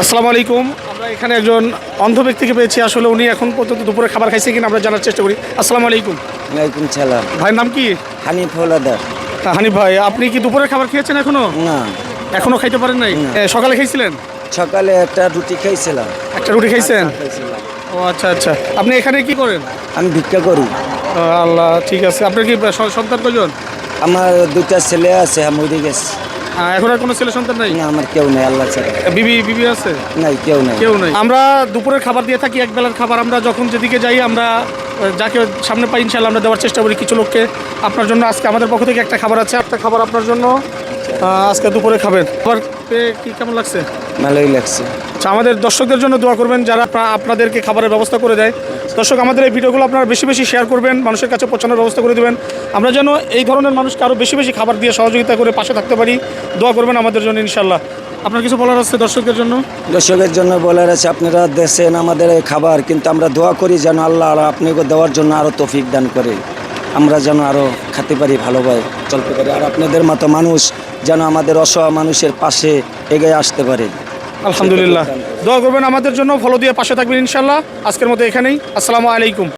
আসসালামু আলাইকুম। আমরা এখানে একজন অন্ধ ব্যক্তিকে পেয়েছি। আসলে উনি এখন পর্যন্ত দুপুরে খাবার খাইছে কিনা আমরা জানার চেষ্টা করি। আসসালামু আলাইকুম। ওয়ালাইকুম সালাম। ভাইয়ের নাম কি? হানিফ হলাদার। হানিফ ভাই, আপনি কি দুপুরে খাবার খেয়েছেন এখনো? না, এখনো খাইতে পারেন নাই? না। সকালে খাইছিলেন? সকালে একটা রুটি খাইছিলাম। একটা রুটি খাইছেন? খাইছিলাম। ও আচ্ছা আচ্ছা। আপনি এখানে কি করেন? আমি ভিক্ষা করি। আল্লাহ, ঠিক আছে। আপনার কি সন্তান কজন? আমার দুইটা ছেলে আছে, মরে গেছে। এখন আর কোনো ছেলে সন্তান নাই? না, আমার কেউ নেই, আল্লাহ ছাড়া। বিবি আছে? নাই, কেউ নেই। কেউ নাই। আমরা দুপুরের খাবার দিয়ে থাকি, এক বেলার খাবার। আমরা যখন যেদিকে যাই আমরা যাকে সামনে পাই ইনশাল্লাহ আমরা দেওয়ার চেষ্টা করি কিছু লোককে। আপনার জন্য আজকে আমাদের পক্ষ থেকে একটা খাবার আছে, একটা খাবার আপনার জন্য আজকে দুপুরে খাবেন। খাবার পেয়ে কি কেমন লাগছে? ভালোই লাগছে। আচ্ছা, আমাদের দর্শকদের জন্য দোয়া করবেন যারা আপনাদেরকে খাবারের ব্যবস্থা করে দেয়। দর্শক, আমাদের এই ভিডিওগুলো আপনারা বেশি বেশি শেয়ার করবেন, মানুষের কাছে পৌঁছানোর ব্যবস্থা করে দেবেন। আমরা যেন এই ধরনের মানুষকে আরও বেশি বেশি খাবার দিয়ে সহযোগিতা করে পাশে থাকতে পারি। দোয়া করবেন আমাদের জন্য ইনশাল্লাহ। আপনার কিছু বলার আছে দর্শকদের জন্য? দর্শকের জন্য বলার আছে, আপনারা দেশেন আমাদের এই খাবার, কিন্তু আমরা দোয়া করি যেন আল্লাহ আর আপনাকে দেওয়ার জন্য আরও তৌফিক দান করে, আমরা যেন আরও খেতে পারি, ভালোভাবে চলতে পারি, আর আপনাদের মতো মানুষ যেন আমাদের অসহায় মানুষের পাশে এগিয়ে আসতে পারে। আলহামদুলিল্লাহ। দোয়া করবেন আমাদের জন্য, ফলো দিয়ে পাশে থাকবেন ইনশাল্লাহ। আজকের মতো এখানেই। আসসালামু আলাইকুম।